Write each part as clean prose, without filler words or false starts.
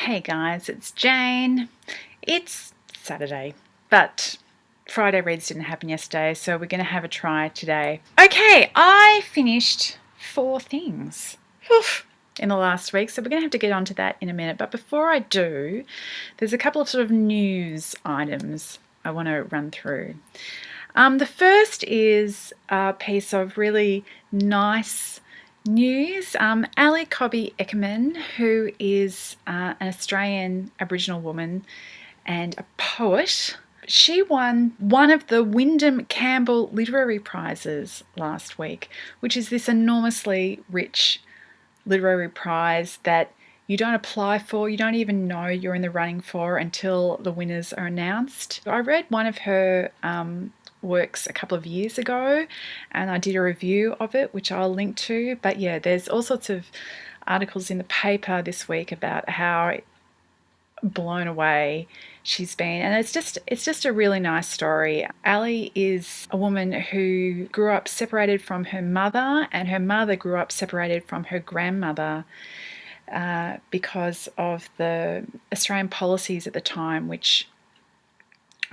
Hey guys, it's Jane. It's Saturday, but Friday reads didn't happen yesterday, so we're going to have a try today. Okay, I finished 4 things in the last week, so we're going to have to get onto that in a minute. But before I do, there's a couple of sort of news items I want to run through. The first is a piece of really nice news. Cobby Eckermann, who is an Australian Aboriginal woman and a poet, she won one of the Wyndham Campbell Literary Prizes last week, which is this enormously rich literary prize that you don't apply for, you don't even know you're in the running for until the winners are announced. I read one of her works a couple of years ago and I did a review of it, which I'll link to. But yeah, there's all sorts of articles in the paper this week about how blown away she's been, and it's just a really nice story. Ali is a woman who grew up separated from her mother, and her mother grew up separated from her grandmother because of the Australian policies at the time, which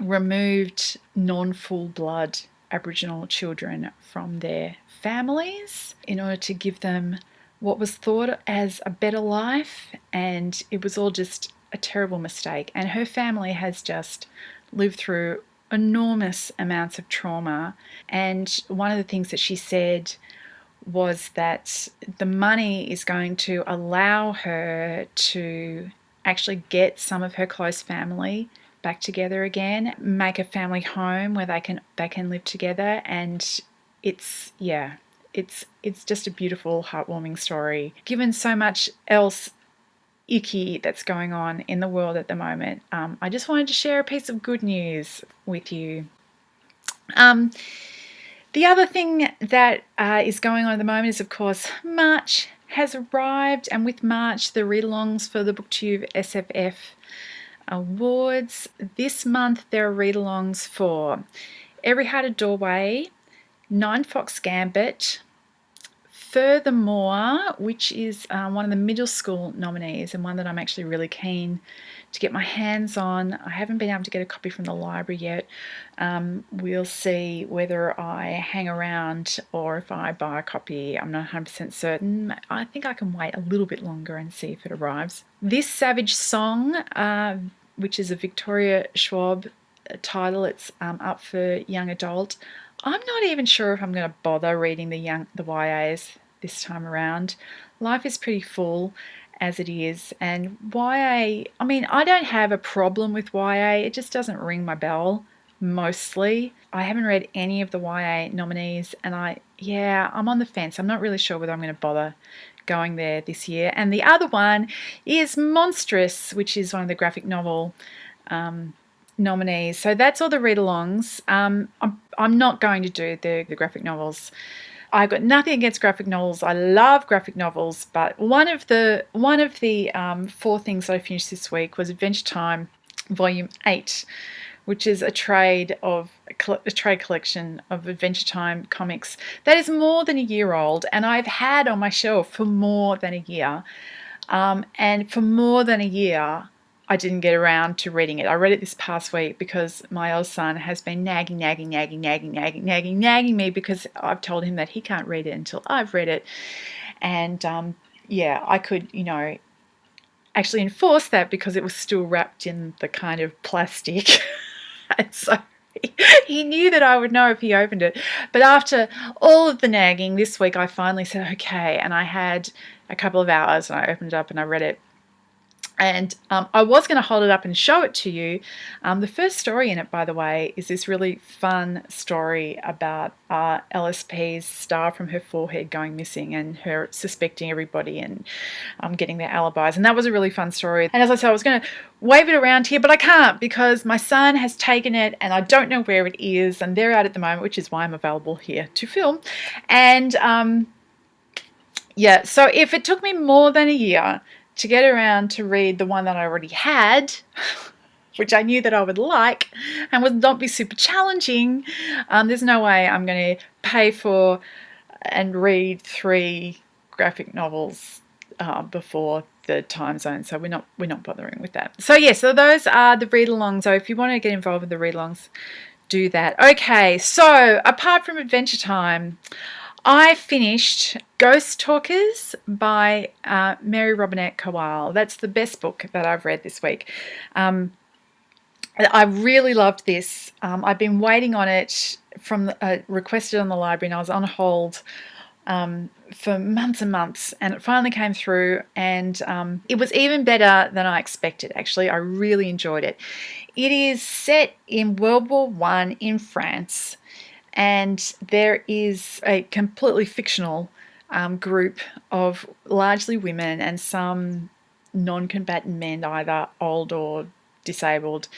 removed non-full blood Aboriginal children from their families in order to give them what was thought as a better life, and it was all just a terrible mistake. And her family has just lived through enormous amounts of trauma, and one of the things that she said was that the money is going to allow her to actually get some of her close family back together again, make a family home where they can live together. And it's just a beautiful, heartwarming story. Given so much else icky that's going on in the world at the moment, I just wanted to share a piece of good news with you. The other thing that is going on at the moment is, of course, March has arrived, and with March, the read-alongs for the BooktubeSFF Awards. This month there are read-alongs for Every Hearted Doorway, Ninefox Gambit, Furthermore, which is one of the middle school nominees and one that I'm actually really keen to get my hands on. I haven't been able to get a copy from the library yet. We'll see whether I hang around or if I buy a copy. I'm not 100% certain. I think I can wait a little bit longer and see if it arrives. This Savage Song, which is a Victoria Schwab title, it's up for young adult. I'm not even sure if I'm going to bother reading the YAs this time around. Life is pretty full as it is, and YA, I mean, I don't have a problem with YA, it just doesn't ring my bell mostly. I haven't read any of the YA nominees, and I'm on the fence. I'm not really sure whether I'm going to bother going there this year. And the other one is Monstress, which is one of the graphic novel nominees. So that's all the read-alongs. I'm not going to do the graphic novels. I've got nothing against graphic novels. I love graphic novels, but one of the 4 things that I finished this week was Adventure Time Volume 8, which is a trade collection of Adventure Time comics that is more than a year old, and I've had on my shelf for more than a year. And for more than a year, I didn't get around to reading it. I read it this past week because my old son has been nagging me because I've told him that he can't read it until I've read it. And I could, actually enforce that because it was still wrapped in the kind of plastic. And so he knew that I would know if he opened it. But after all of the nagging this week, I finally said, okay. And I had a couple of hours and I opened it up and I read it. And I was going to hold it up and show it to you. The first story in it, by the way, is this really fun story about LSP's star from her forehead going missing and her suspecting everybody and getting their alibis. And that was a really fun story. And as I said, I was going to wave it around here, but I can't because my son has taken it and I don't know where it is. And they're out at the moment, which is why I'm available here to film. And so if it took me more than a year to get around to read the one that I already had, which I knew that I would like and would not be super challenging, there's no way I'm going to pay for and read 3 graphic novels before the time zone, so we're not bothering with that. So yeah, so those are the read-alongs. So if you want to get involved with the read-alongs, do that. Okay, so apart from Adventure Time, I finished Ghost Talkers by Mary Robinette Kowal. That's the best book that I've read this week. I really loved this. I've been waiting on it from requested on the library, and I was on hold for months and months, and it finally came through, and it was even better than I expected. Actually, I really enjoyed it. It is set in World War I in France, and there is a completely fictional group of largely women and some non-combatant men, either old or disabled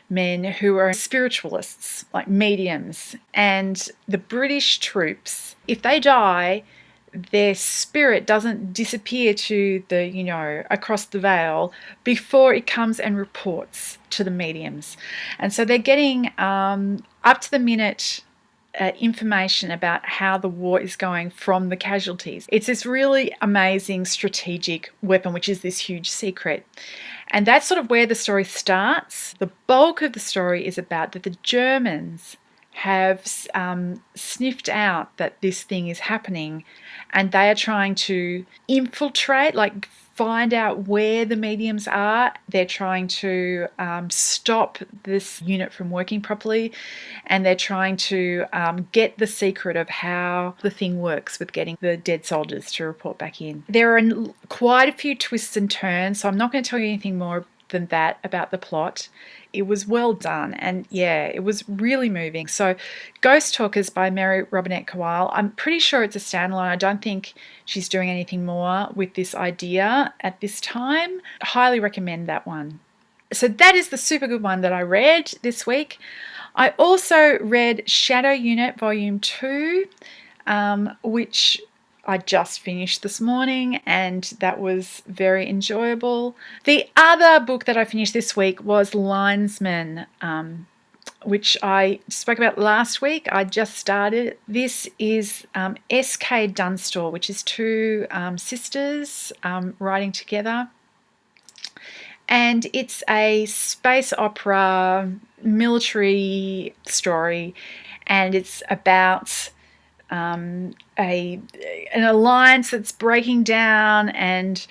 men, who are spiritualists, like mediums. And the British troops, if they die, their spirit doesn't disappear to the, across the veil before it comes and reports to the mediums. And so they're getting up to the minute information about how the war is going from the casualties. It's this really amazing strategic weapon, which is this huge secret. And that's sort of where the story starts. The bulk of the story is about that the Germans have sniffed out that this thing is happening, and they are trying to infiltrate, like find out where the mediums are. They're trying to stop this unit from working properly, and they're trying to get the secret of how the thing works with getting the dead soldiers to report back in. There are quite a few twists and turns, so I'm not going to tell you anything more than that about the plot. It was well done, and yeah, it was really moving. So Ghost Talkers by Mary Robinette Kowal, I'm pretty sure it's a standalone. I don't think she's doing anything more with this idea at this time. I highly recommend that one. So that is the super good one that I read this week. I also read Shadow Unit Volume 2, which I just finished this morning, and that was very enjoyable. The other book that I finished this week was Linesman, which I spoke about last week. I just started. This is S.K. Dunstall, which is two sisters writing together. And it's a space opera military story, and it's about an alliance that's breaking down, and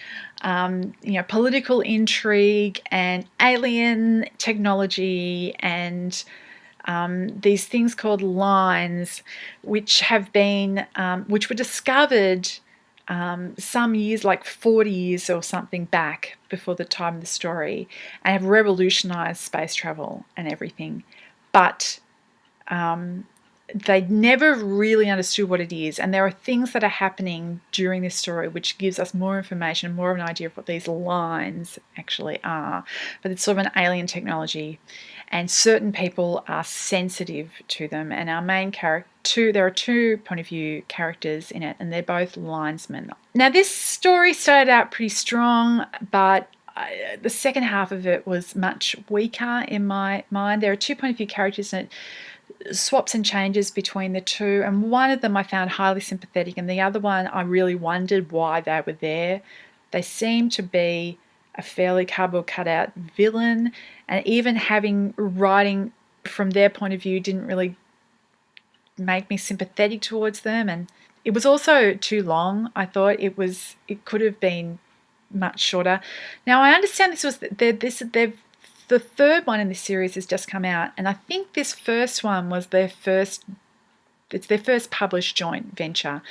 political intrigue and alien technology, and these things called lines, which were discovered some years, like 40 years or something back before the time of the story, and have revolutionized space travel and everything. But they never really understood what it is, and there are things that are happening during this story which gives us more information, more of an idea of what these lines actually are. But it's sort of an alien technology, and certain people are sensitive to them. And our main character, there are two point of view characters in it, and they're both linesmen. Now, this story started out pretty strong, but the second half of it was much weaker in my mind. There are two point of view characters, and it swaps and changes between the two, and one of them I found highly sympathetic, and the other one I really wondered why they were there. They seem to be a fairly cardboard cutout villain, and even writing from their point of view didn't really make me sympathetic towards them. And it was also too long. I thought it could have been much shorter. Now, I understand this was the third one in this series has just come out, and I think this first one was their first published joint venture.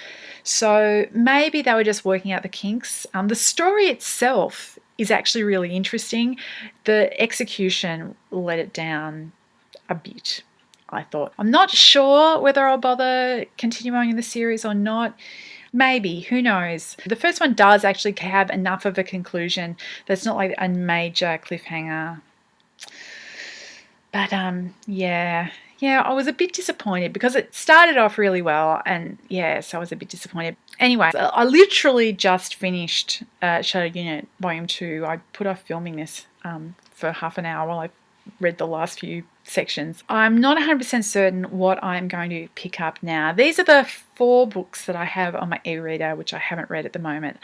So maybe they were just working out the kinks. The story itself is actually really interesting. The execution let it down a bit, I thought. I'm not sure whether I'll bother continuing in the series or not. Maybe, who knows? The first one does actually have enough of a conclusion that's not like a major cliffhanger. But yeah, I was a bit disappointed because it started off really well, and so I was a bit disappointed. Anyway, I literally just finished Shadow Unit Volume 2. I put off filming this for half an hour while I read the last few sections. I'm not 100% certain what I'm going to pick up now. These are the 4 books that I have on my e-reader, which I haven't read at the moment.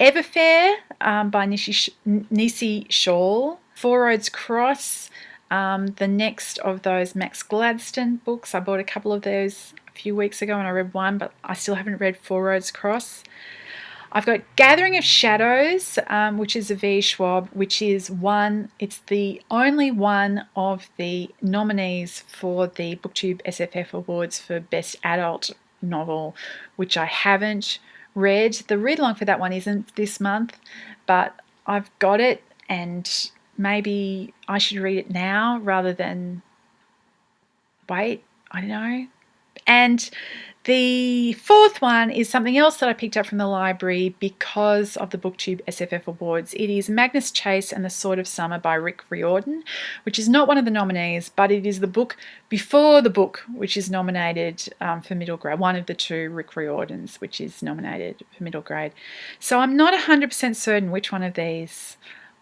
Everfair by Nisi Shawl. Four Roads Cross, the next of those Max Gladstone books. I bought a couple of those a few weeks ago and I read one, but I still haven't read Four Roads Cross. I've got Gathering of Shadows, which is a V. Schwab, which is it's the only one of the nominees for the BooktubeSFF Awards for Best Adult Novel, which I haven't read. The read along for that one isn't this month, but I've got it, and maybe I should read it now rather than wait. I don't know. And the fourth one is something else that I picked up from the library because of the BooktubeSFF Awards. It is Magnus Chase and the Sword of Summer by Riordan, which is not one of the nominees, but it is the book before the book which is nominated for middle grade, one of the two Riordans which is nominated for middle grade. So I'm not 100% certain which one of these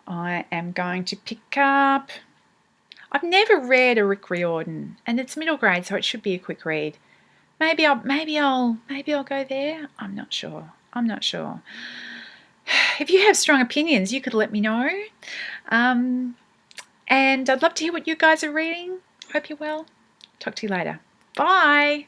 I am going to pick up. I've never read a Riordan, and it's middle grade, so it should be a quick read. Maybe I'll go there. I'm not sure. If you have strong opinions, you could let me know. And I'd love to hear what you guys are reading. Hope you're well. Talk to you later. Bye.